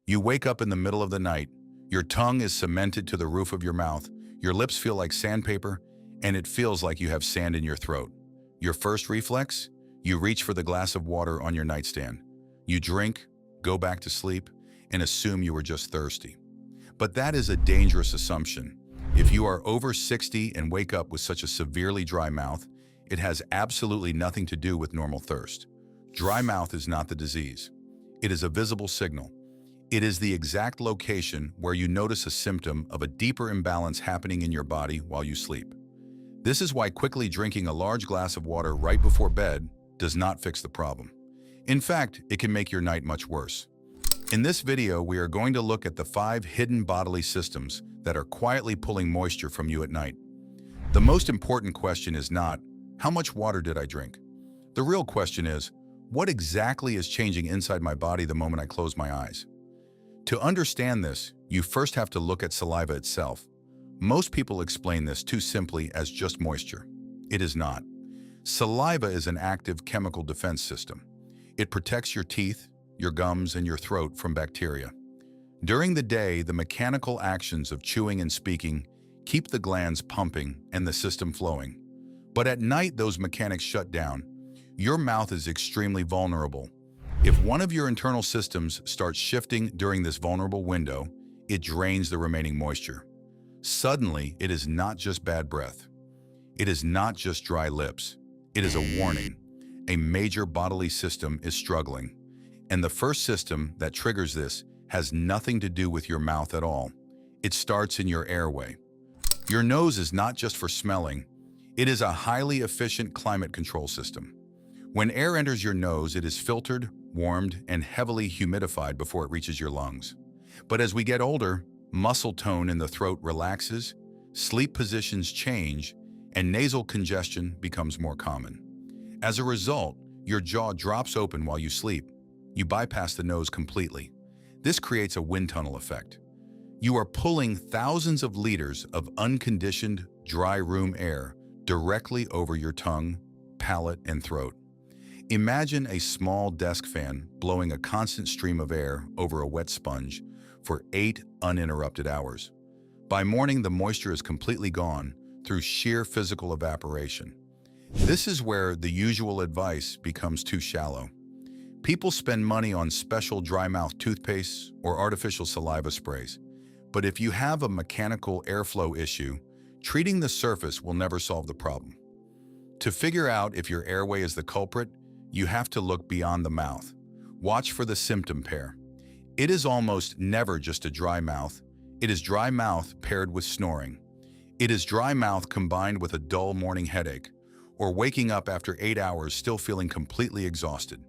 You wake up in the middle of the night, your tongue is cemented to the roof of your mouth, your lips feel like sandpaper, and it feels like you have sand in your throat. Your first reflex? You reach for the glass of water on your nightstand. You drink, go back to sleep, and assume you were just thirsty. But that is a dangerous assumption. If you are over 60 and wake up with such a severely dry mouth, it has absolutely nothing to do with normal thirst. Dry mouth is not the disease. It is a visible signal. It is the exact location where you notice a symptom of a deeper imbalance happening in your body while you sleep. This is why quickly drinking a large glass of water right before bed does not fix the problem. In fact, it can make your night much worse. In this video, we are going to look at the 5 hidden bodily systems that are quietly pulling moisture from you at night. The most important question is not, how much water did I drink? The real question is, what exactly is changing inside my body the moment I close my eyes? To understand this, you first have to look at saliva itself. Most people explain this too simply as just moisture. It is not. Saliva is an active chemical defense system. It protects your teeth, your gums, and your throat from bacteria. During the day, the mechanical actions of chewing and speaking keep the glands pumping and the system flowing. But at night, those mechanics shut down. Your mouth is extremely vulnerable. If one of your internal systems starts shifting during this vulnerable window, it drains the remaining moisture. Suddenly, it is not just bad breath. It is not just dry lips. It is a warning. A major bodily system is struggling. And the first system that triggers this has nothing to do with your mouth at all. It starts in your airway. Your nose is not just for smelling. It is a highly efficient climate control system. When air enters your nose, it is filtered, warmed, and heavily humidified before it reaches your lungs. But as we get older, muscle tone in the throat relaxes, sleep positions change, and nasal congestion becomes more common. As a result, your jaw drops open while you sleep. You bypass the nose completely. This creates a wind tunnel effect. You are pulling thousands of liters of unconditioned, dry room air directly over your tongue, palate, and throat. Imagine a small desk fan blowing a constant stream of air over a wet sponge for 8 uninterrupted hours. By morning, the moisture is completely gone through sheer physical evaporation. This is where the usual advice becomes too shallow. People spend money on special dry mouth toothpastes or artificial saliva sprays. But if you have a mechanical airflow issue, treating the surface will never solve the problem. To figure out if your airway is the culprit, you have to look beyond the mouth. Watch for the symptom pair. It is almost never just a dry mouth. It is dry mouth paired with snoring. It is dry mouth combined with a dull morning headache, or waking up after 8 hours still feeling completely exhausted.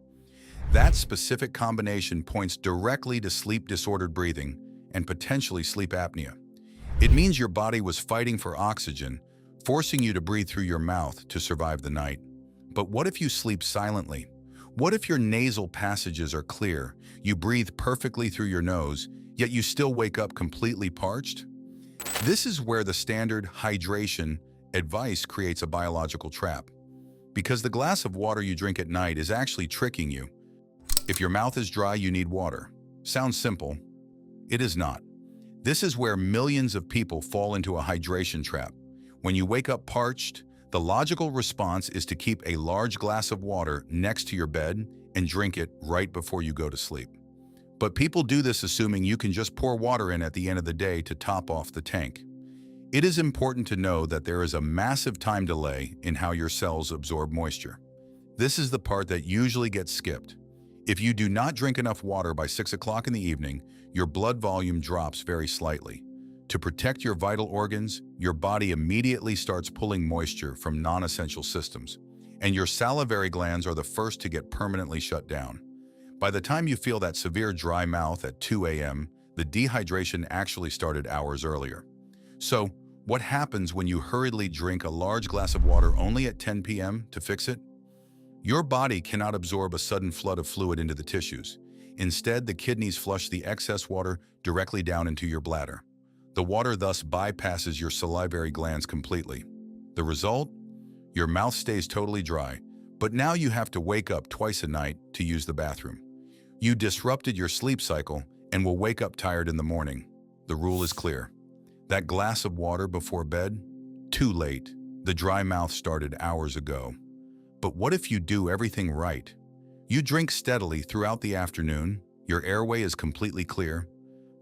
That specific combination points directly to sleep-disordered breathing and potentially sleep apnea. It means your body was fighting for oxygen, forcing you to breathe through your mouth to survive the night. But what if you sleep silently? What if your nasal passages are clear, you breathe perfectly through your nose, yet you still wake up completely parched? This is where the standard hydration advice creates a biological trap. Because the glass of water you drink at night is actually tricking you. If your mouth is dry, you need water. Sounds simple. It is not. This is where millions of people fall into a hydration trap. When you wake up parched, the logical response is to keep a large glass of water next to your bed and drink it right before you go to sleep. But people do this assuming you can just pour water in at the end of the day to top off the tank. It is important to know that there is a massive time delay in how your cells absorb moisture. This is the part that usually gets skipped. If you do not drink enough water by 6 o'clock in the evening, your blood volume drops very slightly. To protect your vital organs, your body immediately starts pulling moisture from non-essential systems, and your salivary glands are the first to get permanently shut down. By the time you feel that severe dry mouth at 2 a.m., the dehydration actually started hours earlier. So, what happens when you hurriedly drink a large glass of water only at 10 p.m. to fix it? Your body cannot absorb a sudden flood of fluid into the tissues. Instead, the kidneys flush the excess water directly down into your bladder. The water thus bypasses your salivary glands completely. The result? Your mouth stays totally dry, but now you have to wake up twice a night to use the bathroom. You disrupted your sleep cycle, and will wake up tired in the morning. The rule is clear. That glass of water before bed? Too late. The dry mouth started hours ago. But what if you do everything right? You drink steadily throughout the afternoon, your airway is completely clear,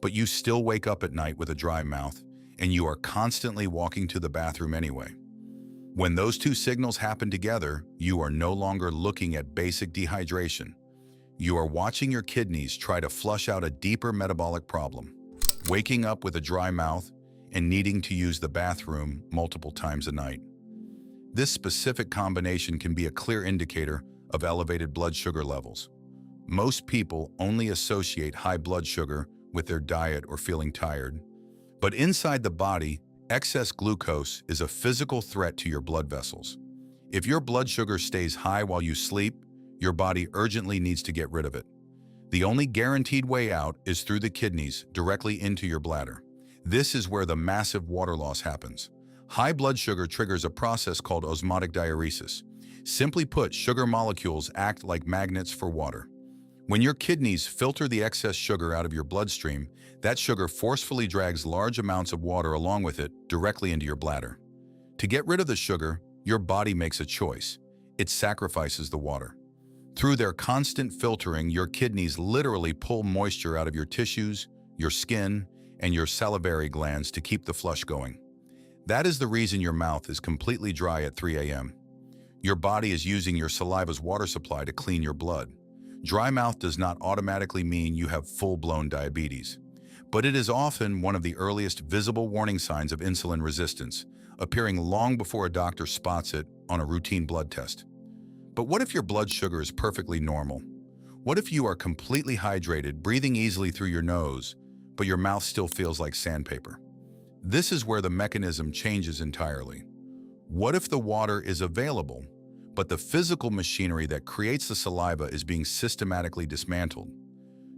but you still wake up at night with a dry mouth, and you are constantly walking to the bathroom anyway. When those two signals happen together, you are no longer looking at basic dehydration. You are watching your kidneys try to flush out a deeper metabolic problem, waking up with a dry mouth and needing to use the bathroom multiple times a night. This specific combination can be a clear indicator of elevated blood sugar levels. Most people only associate high blood sugar with their diet or feeling tired. But inside the body, excess glucose is a physical threat to your blood vessels. If your blood sugar stays high while you sleep, your body urgently needs to get rid of it. The only guaranteed way out is through the kidneys, directly into your bladder. This is where the massive water loss happens. High blood sugar triggers a process called osmotic diuresis. Simply put, sugar molecules act like magnets for water. When your kidneys filter the excess sugar out of your bloodstream, that sugar forcefully drags large amounts of water along with it directly into your bladder. To get rid of the sugar, your body makes a choice. It sacrifices the water. Through their constant filtering, your kidneys literally pull moisture out of your tissues, your skin, and your salivary glands to keep the flush going. That is the reason your mouth is completely dry at 3 a.m. Your body is using your saliva's water supply to clean your blood. Dry mouth does not automatically mean you have full-blown diabetes, but it is often one of the earliest visible warning signs of insulin resistance, appearing long before a doctor spots it on a routine blood test. But what if your blood sugar is perfectly normal? What if you are completely hydrated, breathing easily through your nose, but your mouth still feels like sandpaper? This is where the mechanism changes entirely. What if the water is available, but the physical machinery that creates the saliva is being systematically dismantled?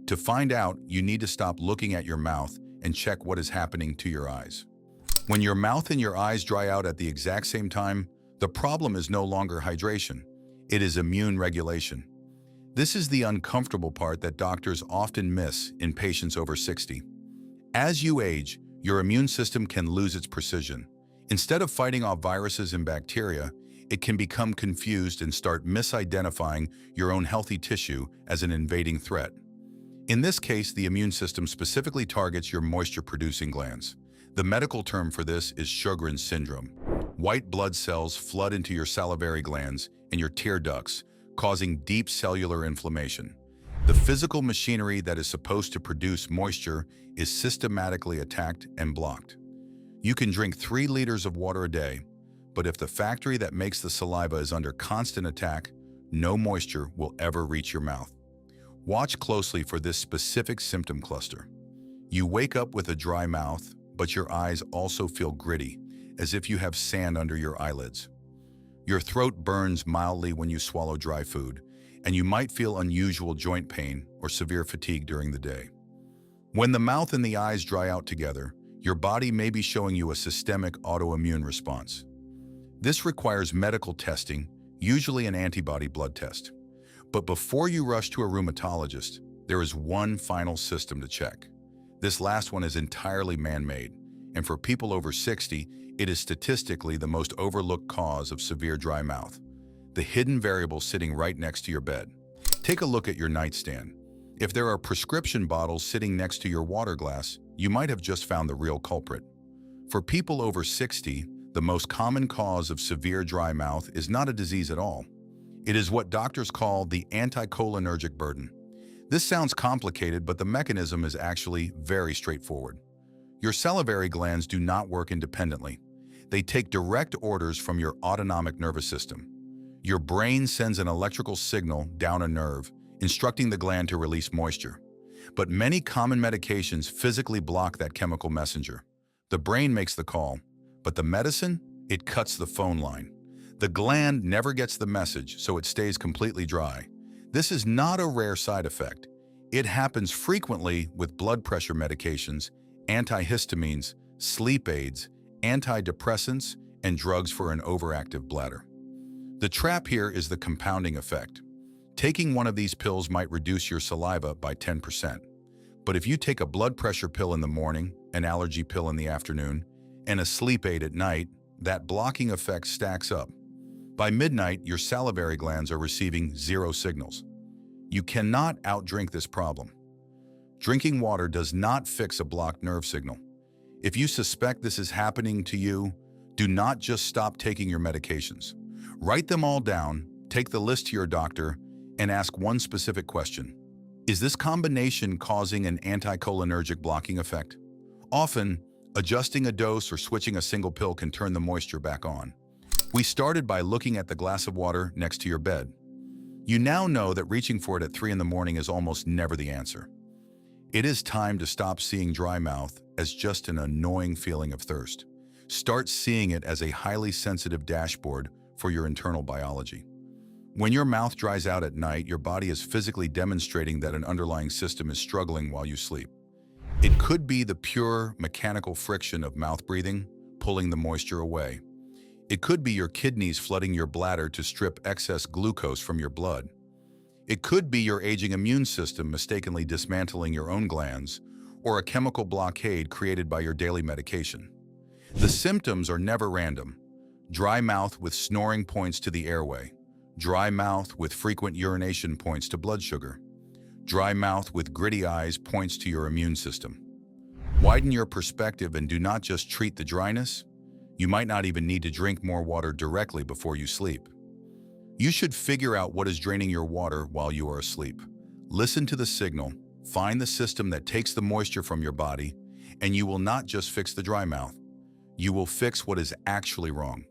To find out, you need to stop looking at your mouth and check what is happening to your eyes. When your mouth and your eyes dry out at the exact same time, the problem is no longer hydration. It is immune regulation. This is the uncomfortable part that doctors often miss in patients over 60. As you age, your immune system can lose its precision. Instead of fighting off viruses and bacteria, it can become confused and start misidentifying your own healthy tissue as an invading threat. In this case, the immune system specifically targets your moisture-producing glands. The medical term for this is Sjogren's syndrome. White blood cells flood into your salivary glands and your tear ducts, causing deep cellular inflammation. The physical machinery that is supposed to produce moisture is systematically attacked and blocked. You can drink 3 liters of water a day, but if the factory that makes the saliva is under constant attack, no moisture will ever reach your mouth. Watch closely for this specific symptom cluster. You wake up with a dry mouth, but your eyes also feel gritty, as if you have sand under your eyelids. Your throat burns mildly when you swallow dry food, and you might feel unusual joint pain or severe fatigue during the day. When the mouth and the eyes dry out together, your body may be showing you a systemic autoimmune response. This requires medical testing, usually an antibody blood test. But before you rush to a rheumatologist, there is one final system to check. This last one is entirely man-made, and for people over 60, it is statistically the most overlooked cause of severe dry mouth. The hidden variable sitting right next to your bed. Take a look at your nightstand. If there are prescription bottles sitting next to your water glass, you might have just found the real culprit. For people over 60, the most common cause of severe dry mouth is not a disease at all. It is what doctors call the anticholinergic burden. This sounds complicated, but the mechanism is actually very straightforward. Your salivary glands do not work independently. They take direct orders from your autonomic nervous system. Your brain sends an electrical signal down a nerve, instructing the gland to release moisture. But many common medications physically block that chemical messenger. The brain makes the call, but the medicine, it cuts the phone line. The gland never gets the message, so it stays completely dry. This is not a rare side effect. It happens frequently with blood pressure medications, antihistamines, sleep aids, antidepressants, and drugs for an overactive bladder. The trap here is the compounding effect. Taking one of these pills might reduce your saliva by 10%. But if you take a blood pressure pill in the morning, an allergy pill in the afternoon, and a sleep aid at night, that blocking effect stacks up. By midnight, your salivary glands are receiving zero signals. You cannot outdrink this problem. Drinking water does not fix a blocked nerve signal. If you suspect this is happening to you, do not just stop taking your medications. Write them all down, take the list to your doctor, and ask one specific question. Is this combination causing an anticholinergic blocking effect? Often, adjusting a dose or switching a single pill can turn the moisture back on. We started by looking at the glass of water next to your bed. You now know that reaching for it at 3 in the morning is almost never the answer. It is time to stop seeing dry mouth as just an annoying feeling of thirst. Start seeing it as a highly sensitive dashboard for your internal biology. When your mouth dries out at night, your body is physically demonstrating that an underlying system is struggling while you sleep. It could be the pure mechanical friction of mouth breathing, pulling the moisture away. It could be your kidneys flooding your bladder to strip excess glucose from your blood. It could be your aging immune system mistakenly dismantling your own glands, or a chemical blockade created by your daily medication. The symptoms are never random. Dry mouth with snoring points to the airway. Dry mouth with frequent urination points to blood sugar. Dry mouth with gritty eyes points to your immune system. Widen your perspective and do not just treat the dryness. You might not even need to drink more water directly before you sleep. You should figure out what is draining your water while you are asleep. Listen to the signal, find the system that takes the moisture from your body, and you will not just fix the dry mouth. You will fix what is actually wrong.